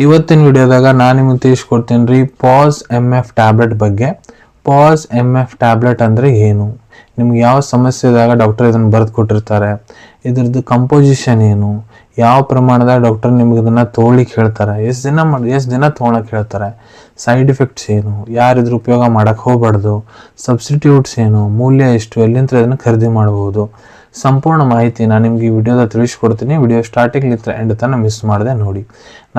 ಇವತ್ತಿನ ವಿಡಿಯೋದಾಗ ನಾನು ನಿಮಗೆ ತಿಳಿಸ್ಕೊಡ್ತೀನಿ ರೀ ಪಾಸ್ MF ಟ್ಯಾಬ್ಲೆಟ್ ಬಗ್ಗೆ. ಪಾಸ್ MF ಟ್ಯಾಬ್ಲೆಟ್ ಅಂದರೆ ಏನು, ನಿಮ್ಗೆ ಯಾವ ಸಮಸ್ಯೆದಾಗ ಡಾಕ್ಟರ್ ಇದನ್ನು ಬರೆದು ಕೊಟ್ಟಿರ್ತಾರೆ, ಇದ್ರದ್ದು ಕಂಪೋಸಿಷನ್ ಏನು, ಯಾವ ಪ್ರಮಾಣದಾಗ ಡಾಕ್ಟರ್ ನಿಮ್ಗೆ ಇದನ್ನು ತೊಗೊಳಿಕ್ಕೆ ಹೇಳ್ತಾರೆ, ಎಷ್ಟು ದಿನ ತೊಗೊಳಕ್ಕೆ ಹೇಳ್ತಾರೆ, ಸೈಡ್ ಎಫೆಕ್ಟ್ಸ್ ಏನು, ಯಾರಿದ್ರ ಉಪಯೋಗ ಮಾಡೋಕ್ಕೆ ಹೋಗ್ಬಾರ್ದು, ಸಬ್ಸ್ಟಿಟ್ಯೂಟ್ಸ್ ಏನು, ಮೂಲ್ಯ ಎಷ್ಟು, ಎಲ್ಲಿಂದ ಇದನ್ನು ಖರೀದಿ ಮಾಡ್ಬೋದು, ಸಂಪೂರ್ಣ ಮಾಹಿತಿ ನಾನು ನಿಮ್ಗೆ ಈ ವಿಡಿಯೋದ ತಿಳಿಸ್ಕೊಡ್ತೀನಿ. ವಿಡಿಯೋ ಸ್ಟಾರ್ಟಿಂಗ್ ಎಂಡ್ ತನಕ ಮಿಸ್ ಮಾಡದೆ ನೋಡಿ.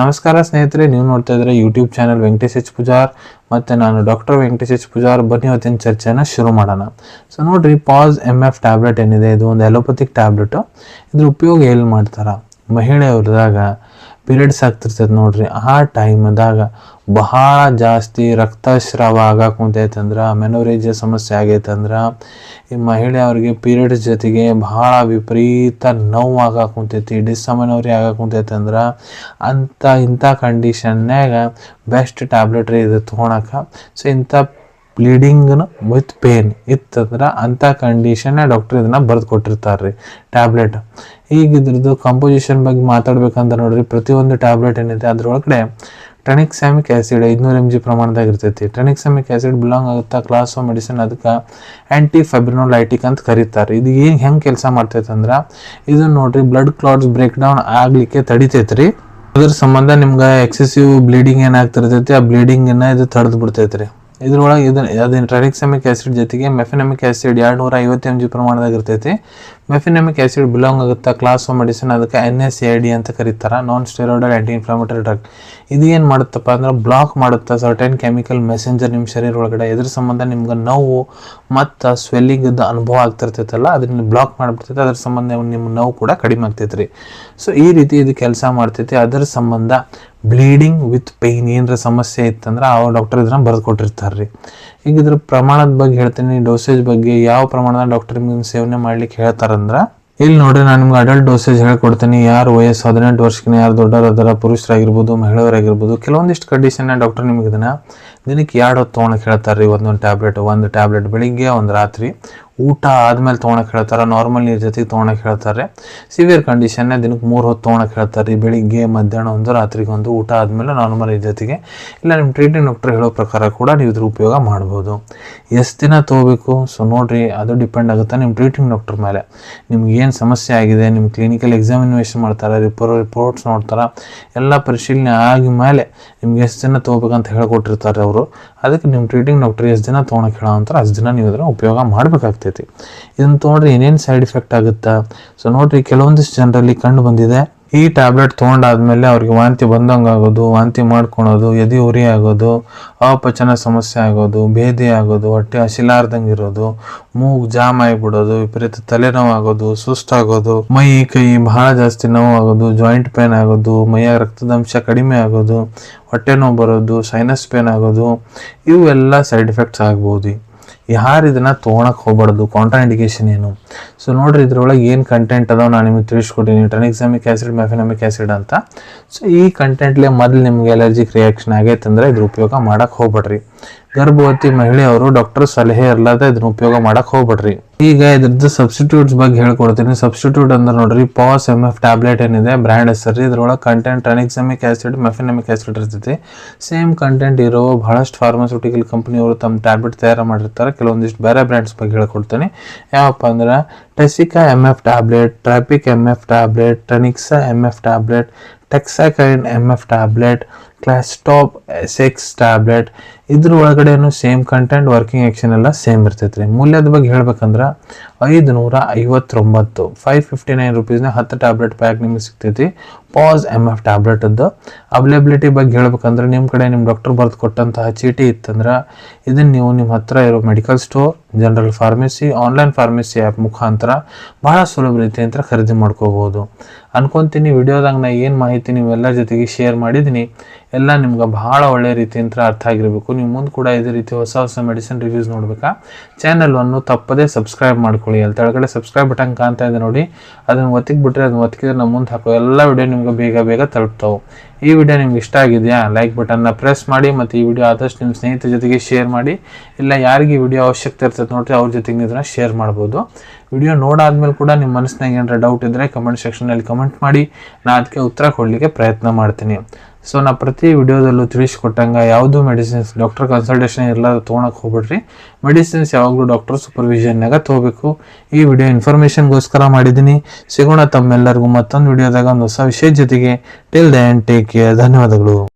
ನಮಸ್ಕಾರ ಸ್ನೇಹಿತರೆ, ನೀವು ನೋಡ್ತಾ ಇದ್ರೆ YouTube channel Venkatesh H Pujar ಮತ್ತು ನಾನು ಡಾಕ್ಟರ್ ವೆಂಕಟೇಶ್ ಎಚ್ ಪೂಜಾರ್. ಬನ್ನಿ ಇವತ್ತಿನ ಚರ್ಚೆನ ಶುರು ಮಾಡೋಣ. ಸೊ ನೋಡ್ರಿ, ಪಾಸ್ MF ಟ್ಯಾಬ್ಲೆಟ್ ಏನಿದೆ, ಇದು ಒಂದು ಅಲೋಪತಿಕ್ ಟ್ಯಾಬ್ಲೆಟು. ಇದ್ರ ಉಪಯೋಗ ಎಲ್ಲಿ ಮಾಡ್ತಾರೆ, ಮಹಿಳೆಯವ್ರದಾಗ ಪೀರಿಯಡ್ಸ್ ಆಗ್ತಿರ್ತೈತೆ ನೋಡ್ರಿ, ಆ ಟೈಮ್ದಾಗ ಬಹಳ ಜಾಸ್ತಿ ರಕ್ತಸ್ರಾವ ಆಗಕ್ಕೆ ಕುಂತೈತಂದ್ರೆ, ಮೆನೋರೇಜಿಯ ಸಮಸ್ಯೆ ಆಗೈತಂದ್ರೆ, ಈ ಮಹಿಳೆಯವ್ರಿಗೆ ಪೀರಿಯಡ್ಸ್ ಜೊತೆಗೆ ಬಹಳ ವಿಪರೀತ ನೋವು ಆಗಕ್ಕೆ ಕುಂತೈತಿ, ಡಿಸ್ಅಮೆನೋರಿ ಆಗಕ್ಕೆ ಕುಂತೈತಂದ್ರೆ ಇಂಥ ಕಂಡೀಷನ್ನಾಗ ಬೆಸ್ಟ್ ಟ್ಯಾಬ್ಲೆಟ್ ರೀ ಇದು ತೊಗೊಳಕ್ಕೆ. ಸೊ ಇಂಥ ಬ್ಲೀಡಿಂಗ್ನ ವಿತ್ ಪೇನ್ ಇತ್ತಂದ್ರೆ ಅಂಥ ಕಂಡೀಷನ್ನ ಡಾಕ್ಟರ್ ಇದನ್ನು ಬರೆದು ಕೊಟ್ಟಿರ್ತಾರೆ ರೀ ಟ್ಯಾಬ್ಲೆಟ್. ಈಗ ಇದ್ರದ್ದು ಕಂಪೋಸಿಷನ್ ಬಗ್ಗೆ ಮಾತಾಡ್ಬೇಕಂತ ನೋಡ್ರಿ, ಪ್ರತಿಯೊಂದು ಟ್ಯಾಬ್ಲೆಟ್ ಏನಿದೆ ಅದ್ರೊಳಗಡೆ ಟ್ರನಿಕ್ಸಾಮಿಕ್ ಆ್ಯಸಿಡ್ 500 mg ಪ್ರಮಾಣದಾಗ ಇರ್ತೈತಿ. ಟ್ರನಿಕ್ಸಾಮಿಕ್ ಆ್ಯಸಿಡ್ ಬಿಲಾಂಗ್ ಆಗುತ್ತಾ ಕ್ಲಾಸ್ ಆಫ್ ಮೆಡಿಸಿನ್, ಅದಕ್ಕೆ ಆ್ಯಂಟಿಫೈಬ್ರಿನೋಲೈಟಿಕ್ ಅಂತ ಕರೀತಾರೆ. ಇದು ಹೆಂಗೆ ಕೆಲಸ ಮಾಡ್ತೈತೆ ಅಂದ್ರೆ, ಇದು ನೋಡ್ರಿ ಬ್ಲಡ್ ಕ್ಲಾಟ್ಸ್ ಬ್ರೇಕ್ ಡೌನ್ ಆಗ್ಲಿಕ್ಕೆ ತಡಿತೈತೆ ರೀ. ಅದ್ರ ಸಂಬಂಧ ನಿಮ್ಗೆ ಎಕ್ಸೆಸಿವ್ ಬ್ಲೀಡಿಂಗ್ ಏನಾಗ್ತಿರ್ತೈತಿ, ಆ ಬ್ಲೀಡಿಂಗನ್ನು ಇದು ತಡೆದು ಬಿಡ್ತೈತೆ ರೀ. ಇದ್ರೊಳಗೆ ಅದೇನು ಟ್ರನಿಕ್ಸಾಮಿಕ್ ಆ್ಯಸಿಡ್ ಜೊತೆಗೆ ಮೆಫೆನಮಿಕ್ ಆ್ಯಸಿಡ್ 250 mg ಪ್ರಮಾಣದಾಗ ಇರ್ತೈತಿ. ಮೆಫೆನಮಿಕ್ ಆ್ಯಸಿಡ್ ಬಿಲಾಂಗ್ ಆಗುತ್ತಾ ಕ್ಲಾಸ್ ಆಫ್ ಮೆಡಿಸಿನ್, ಅದಕ್ಕೆ NSAID ಅಂತ ಕರೀತಾರೆ, ನಾನ್ ಸ್ಟೆರಾಯ್ಡಲ್ ಆ್ಯಂಟಿ ಇನ್ಫ್ಲಮೇಟರಿ ಡ್ರಗ್. ಇದು ಏನು ಮಾಡುತ್ತಪ್ಪ ಅಂದ್ರೆ ಬ್ಲಾಕ್ ಮಾಡುತ್ತಾ ಸರ್ಟೆನ್ ಕೆಮಿಕಲ್ ಮೆಸೆಂಜರ್ ನಿಮ್ಮ ಶರೀರ ಒಳಗಡೆ. ಇದ್ರ ಸಂಬಂಧ ನಿಮ್ಗೆ ನೋವು ಮತ್ತು ಸ್ವೆಲ್ಲಿಂಗದ ಅನುಭವ ಆಗ್ತಿರ್ತೈತಲ್ಲ, ಅದನ್ನ ಬ್ಲಾಕ್ ಮಾಡಿಬಿಡ್ತೈತೆ. ಅದ್ರ ಸಂಬಂಧ ನಿಮ್ಮ ನೋವು ಕೂಡ ಕಡಿಮೆ ಆಗ್ತೈತೆ ರೀ. ಸೊ ಈ ರೀತಿ ಇದು ಕೆಲಸ ಮಾಡ್ತೈತಿ. ಅದರ ಸಂಬಂಧ ಬ್ಲೀಡಿಂಗ್ ವಿತ್ ಪೇಯ್ನ್ ಏನರ ಸಮಸ್ಯೆ ಇತ್ತಂದ್ರೆ ಆ ಡಾಕ್ಟರ್ ಇದನ್ನ ಬರೆದು ಕೊಟ್ಟಿರ್ತಾರೆ ರೀ. ಈಗ ಇದ್ರ ಪ್ರಮಾಣದ ಬಗ್ಗೆ ಹೇಳ್ತೀನಿ, ಡೋಸೇಜ್ ಬಗ್ಗೆ, ಯಾವ ಪ್ರಮಾಣದ ಡಾಕ್ಟರ್ ನಿಮ್ಗೆ ಸೇವನೆ ಮಾಡ್ಲಿಕ್ಕೆ ಹೇಳ್ತಾರಂದ್ರೆ, ಇಲ್ಲಿ ನೋಡ್ರಿ ನಾನು ನಿಮ್ಗೆ ಅಡಲ್ಟ್ ಡೋಸೇಜ್ ಹೇಳ್ಕೊಡ್ತೀನಿ. ಯಾರು ವಯಸ್ಸು 18 ವರ್ಷಕ್ಕಿಂತ ಯಾರು ದೊಡ್ಡವರ ಪುರುಷರಾಗಿರ್ಬೋದು, ಮಹಿಳೆಯರಾಗಿರ್ಬೋದು, ಕೆಲವೊಂದಿಷ್ಟು ಕಂಡೀಷನ್ನ ಡಾಕ್ಟರ್ ನಿಮ್ಗೆ ಇದನ್ನ ದಿನಕ್ಕೆ 2 ಹೊತ್ತು ತೊಗೊಳಕ್ಕೆ ಹೇಳ್ತಾರೆ ರೀ. ಒಂದು ಟ್ಯಾಬ್ಲೆಟ್ ಬೆಳಿಗ್ಗೆ, ಒಂದು ರಾತ್ರಿ, ಊಟ ಆದ್ಮೇಲೆ ತೊಗೊಳಕ್ಕೆ ಹೇಳ್ತಾರೆ. ನಾರ್ಮಲ್ ನೀರು ಜೊತೆಗೆ ತೊಗೊಳಕ್ಕೆ ಹೇಳ್ತಾರೆ. ಸಿವಿಯರ್ ಕಂಡೀಷನ್ನ ದಿನಕ್ಕೆ 3 ಹೊತ್ತು ತೊಗೊಳಕ್ಕೆ ಹೇಳ್ತಾರೆ ರೀ. ಬೆಳಿಗ್ಗೆ, ಮಧ್ಯಾಹ್ನ ಒಂದು, ರಾತ್ರಿಗೆ ಒಂದು, ಊಟ ಆದಮೇಲೆ ನಾರ್ಮಲ್ ನೀರು ಜೊತೆಗೆ. ಇಲ್ಲ ನಿಮ್ಮ ಟ್ರೀಟಿಂಗ್ ಡಾಕ್ಟರ್ ಹೇಳೋ ಪ್ರಕಾರ ಕೂಡ ನೀವು ಇದ್ರ ಉಪಯೋಗ ಮಾಡ್ಬೋದು. ಎಷ್ಟು ದಿನ ತೊಗೋಬೇಕು, ಸೊ ನೋಡ್ರಿ ಅದು ಡಿಪೆಂಡ್ ಆಗುತ್ತೆ ನಿಮ್ಮ ಟ್ರೀಟಿಂಗ್ ಡಾಕ್ಟರ್ ಮೇಲೆ. ನಿಮ್ಗೆ ಏನು ಸಮಸ್ಯೆ ಆಗಿದೆ, ನಿಮ್ಮ ಕ್ಲಿನಿಕಲ್ ಎಕ್ಸಾಮಿನೇಷನ್ ಮಾಡ್ತಾರೆ, ರಿಪೋರ್ಟ್ಸ್ ನೋಡ್ತಾರೆ, ಎಲ್ಲ ಪರಿಶೀಲನೆ ಆಗಿ ಮೇಲೆ ನಿಮ್ಗೆ ಎಷ್ಟು ದಿನ ತೊಗೋಬೇಕಂತ ಹೇಳ್ಕೊಟ್ಟಿರ್ತಾರೆ ಅವರು. ಅದಕ್ಕೆ ನಿಮ್ಮ ಟ್ರೀಟಿಂಗ್ ಡಾಕ್ಟರ್ ಎಷ್ಟು ದಿನ ತೊಗೊಳಕ್ಕೆ ಹೇಳೋ ಅಂತಾರೆ ಅಷ್ಟು ದಿನ ನೀವು ಇದನ್ನು ಉಪಯೋಗ ಮಾಡಬೇಕಾಗ್ತೈತಿ. ಇದನ್ನು ತೊಗೊಂಡ್ರೆ ಏನೇನು ಸೈಡ್ ಎಫೆಕ್ಟ್ ಆಗುತ್ತಾ, ಸೊ ನೋಡ್ರಿ ಕೆಲವೊಂದಿಷ್ಟು ಜನರಲ್ಲಿ ಕಂಡು ಬಂದಿದೆ, ಈ ಟ್ಯಾಬ್ಲೆಟ್ ತೊಗೊಂಡಾದ್ಮೇಲೆ ಅವ್ರಿಗೆ ವಾಂತಿ ಬಂದಂಗೆ ಆಗೋದು, ವಾಂತಿ ಮಾಡ್ಕೊಳೋದು, ಎದೆ ಉರಿ ಆಗೋದು, ಅಪಚನ ಸಮಸ್ಯೆ ಆಗೋದು, ಭೇದಿ ಆಗೋದು, ಹೊಟ್ಟೆ ಹಸಿಲಾರ್ದಂಗೆ ಇರೋದು, ಮೂಗು ಜಾಮ್ ಆಗಿಬಿಡೋದು, ವಿಪರೀತ ತಲೆನೋವು ಆಗೋದು, ಸುಸ್ತಾಗೋದು, ಮೈ ಕೈ ಬಹಳ ಜಾಸ್ತಿ ನೋವು ಆಗೋದು, ಜಾಯಿಂಟ್ ಪೇನ್ ಆಗೋದು, ಮೈಯ ರಕ್ತದಂಶ ಕಡಿಮೆ ಆಗೋದು, ಹೊಟ್ಟೆ ನೋವು ಬರೋದು, ಸೈನಸ್ ಪೇನ್ ಆಗೋದು, ಇವೆಲ್ಲ ಸೈಡ್ ಎಫೆಕ್ಟ್ಸ್ ಆಗ್ಬೋದು. ಯಾರು ಇದನ್ನ ತೊಗೊಳಕ್ಕೆ ಹೋಗ್ಬಾರ್ದು, ಕಾಂಟ್ರಾ ಇಂಡಿಕೇಶನ್ ಏನು, ಸೊ ನೋಡ್ರಿ ಇದ್ರೊಳಗೆ ಏನು ಕಂಟೆಂಟ್ ಅದಾವ ನಾನು ನಿಮಗೆ ತಿಳಿಸ್ಕೊಟ್ಟಿನಿ. ಟ್ರನಿಕ್ಸಾಮಿಕ್ ಆ್ಯಸಿಡ್, ಮೆಫೆನಮಿಕ್ ಆ್ಯಸಿಡ್ ಅಂತ. ಸೊ ಈ ಕಂಟೆಂಟ್ಲೆ ಮೊದಲು ನಿಮ್ಗೆ ಅಲರ್ಜಿಕ್ ರಿಯಾಕ್ಷನ್ ಆಗೈತಂದ್ರೆ ಇದ್ರ ಉಪಯೋಗ ಮಾಡಕ್ಕೆ ಹೋಗ್ಬೇಡ್ರಿ. ಗರ್ಭವತಿ ಮಹಿಳೆಯವರು ಡಾಕ್ಟರ್ ಸಲಹೆ ಇರ್ಲಾದ ಇದನ್ನ ಉಪಯೋಗ ಮಾಡಕ್ಕೆ ಹೋಗ್ಬೇಡ್ರಿ. ಈಗ ಇದ್ರದ್ದು ಸಬ್ಸ್ಟಿಟ್ಯೂಟ್ಸ್ ಬಗ್ಗೆ ಹೇಳ್ಕೊಡ್ತೀನಿ. ಸಬ್ಸ್ಟಿಟ್ಯೂಟ್ ಅಂದ್ರೆ ನೋಡ್ರಿ, ಪಾಸ್ MF ಟ್ಯಾಬ್ಲೆಟ್ ಏನಿದೆ ಬ್ರ್ಯಾಂಡ್ ಹೆಸರು, ಇದ್ರೊಳಗೆ ಕಂಟೆಂಟ್ ಟ್ರನಿಕ್ಸಾಮಿಕ್ ಆ್ಯಸಿಡ್, ಮೆಫೆನಮಿಕ್ ಆ್ಯಸಿಡ್ ಇರ್ತೈತಿ. ಸೇಮ್ ಕಂಟೆಂಟ್ ಇರೋ ಬಹಳಷ್ಟು ಫಾರ್ಮಾಸ್ಯೂಟಿಕಲ್ ಕಂಪ್ನಿಯವರು ತಮ್ಮ ಟ್ಯಾಬ್ಲೆಟ್ ತಯಾರು ಮಾಡಿರ್ತಾರೆ. ಕೆಲವೊಂದಿಷ್ಟು ಬೇರೆ ಬ್ರ್ಯಾಂಡ್ಸ್ ಬಗ್ಗೆ ಹೇಳ್ಕೊಡ್ತೀನಿ. ಯಾವಪ್ಪ ಅಂದ್ರೆ ಟೆಸಿಕಾ MF ಟ್ಯಾಬ್ಲೆಟ್, ಟ್ರಾಪಿಕ್ MF ಟ್ಯಾಬ್ಲೆಟ್, ಟ್ರನಿಕ್ಸಾ MF ಟ್ಯಾಬ್ಲೆಟ್, ಟೆಕ್ಸಾಕೈನ್ MF ಟ್ಯಾಬ್ಲೆಟ್, ಕ್ಲಾಸ್ಟಾಪ್ SX ಟ್ಯಾಬ್ಲೆಟ್. ಇದ್ರ ಒಳಗಡೆನು ಸೇಮ್ ಕಂಟೆಂಟ್, ವರ್ಕಿಂಗ್ ಆ್ಯಕ್ಷನ್ ಎಲ್ಲ ಸೇಮ್ ಇರ್ತೈತೆ ರೀ. ಮೂಲ್ಯದ ಬಗ್ಗೆ ಹೇಳ್ಬೇಕಂದ್ರೆ 559 559 ರುಪೀಸ್ನ 10 ಟ್ಯಾಬ್ಲೆಟ್ ಪ್ಯಾಕ್ ನಿಮಗೆ ಸಿಗ್ತೈತಿ ಪಾಸ್ MF ಟ್ಯಾಬ್ಲೆಟದ್ದು. ಅವೈಲೇಬಿಲಿಟಿ ಬಗ್ಗೆ ಹೇಳ್ಬೇಕಂದ್ರೆ ನಿಮ್ಮ ಕಡೆ ನಿಮ್ಮ ಡಾಕ್ಟರ್ ಬರೆದು ಕೊಟ್ಟಂತಹ ಚೀಟಿ ಇತ್ತಂದ್ರೆ ಇದನ್ನು ನೀವು ನಿಮ್ಮ ಹತ್ರ ಇರೋ medical store, general pharmacy, online pharmacy app ಮುಖಾಂತರ ಭಾಳ ಸುಲಭ ರೀತಿಯಂತ ಖರೀದಿ ಮಾಡ್ಕೋಬೋದು ಅನ್ಕೊತೀನಿ. ವಿಡಿಯೋದಾಗ ನಾ ಏನು ಮಾಹಿತಿ ನೀವೆಲ್ಲ ಜೊತೆಗೆ ಶೇರ್ ಮಾಡಿದ್ದೀನಿ ಎಲ್ಲ ನಿಮ್ಗೆ ಭಾಳ ಒಳ್ಳೆ ರೀತಿಯಂತ ಅರ್ಥ ಆಗಿರಬೇಕು. ನೀವು ಮುಂದೆ ಕೂಡ ಇದೇ ರೀತಿ ಹೊಸ ಮೆಡಿಸಿನ್ ರಿವ್ಯೂಸ್ ನೋಡ್ಬೇಕಾ, ಚಾನಲನ್ನು ತಪ್ಪದೇ ಸಬ್ಸ್ಕ್ರೈಬ್ ಮಾಡ್ಕೊಳ್ಳಿ. ಅಲ್ಲಿ ಕೆಳಗಡೆ ಸಬ್ಸ್ಕ್ರೈಬ್ ಬಟನ್ ಕಾಣ್ತಾ ಇದೆ ನೋಡಿ, ಅದನ್ನು ಒತ್ತಿಕ್ಬಿಟ್ರೆ ಅದನ್ನು ಒತ್ತಿಕಿದ್ರೆ ನಮ್ಮ ಮುಂದೆ ಹಾಕೋ ಎಲ್ಲ ವಿಡಿಯೋ ನಿಮ್ಗೆ ಬೇಗ ತಲುಪ್ತಾವೆ. ಈ ವಿಡಿಯೋ ನಿಮ್ಗೆ ಇಷ್ಟ ಆಗಿದೆಯಾ, ಲೈಕ್ ಬಟನ್ನ ಪ್ರೆಸ್ ಮಾಡಿ, ಮತ್ತು ಈ ವಿಡಿಯೋ ಆದಷ್ಟು ನಿಮ್ಮ ಸ್ನೇಹಿತರ ಜೊತೆಗೆ ಶೇರ್ ಮಾಡಿ. ಇಲ್ಲ ಯಾರಿಗೆ ವಿಡಿಯೋ ಅವಶ್ಯಕತೆ ಇರ್ತದೆ ನೋಡ್ರಿ ಅವ್ರ ಜೊತೆಗೆ ನೀವು ಇದನ್ನು ಶೇರ್ ಮಾಡ್ಬೋದು. ವಿಡಿಯೋ ನೋಡಾದ್ಮೇಲೆ ಕೂಡ ನಿಮ್ಮ ಮನಸ್ಸಿನಾಗ ಏನಾರ ಡೌಟ್ ಇದ್ದರೆ ಕಮೆಂಟ್ ಸೆಕ್ಷನಲ್ಲಿ ಕಮೆಂಟ್ ಮಾಡಿ, ನಾನು ಅದಕ್ಕೆ ಉತ್ತರ ಕೊಡಲಿಕ್ಕೆ ಪ್ರಯತ್ನ ಮಾಡ್ತೀನಿ. ಸೊ ನಾ ಪ್ರತಿ ವಿಡಿಯೋದಲ್ಲೂ ತಿಳಿಸ್ಕೊಟ್ಟಂಗೆ ಯಾವುದು ಮೆಡಿಸಿನ್ಸ್ ಡಾಕ್ಟರ್ ಕನ್ಸಲ್ಟೇಷನ್ ಎಲ್ಲ ತೊಗೊಳಕ್ಕೆ ಹೋಗ್ಬಿಡ್ರಿ. ಮೆಡಿಸಿನ್ಸ್ ಯಾವಾಗಲೂ ಡಾಕ್ಟರ್ ಸೂಪರ್ವಿಷನ್ನಾಗ ತೊಗೋಬೇಕು. ಈ ವಿಡಿಯೋ ಇನ್ಫಾರ್ಮೇಷನ್ಗೋಸ್ಕರ ಮಾಡಿದ್ದೀನಿ. ಸಿಗೋಣ ತಮ್ಮೆಲ್ಲರಿಗೂ ಮತ್ತೊಂದು ವಿಡಿಯೋದಾಗ ಒಂದು ಹೊಸ ವಿಷಯ ಜೊತೆಗೆ. Till then take care. ಧನ್ಯವಾದಗಳು.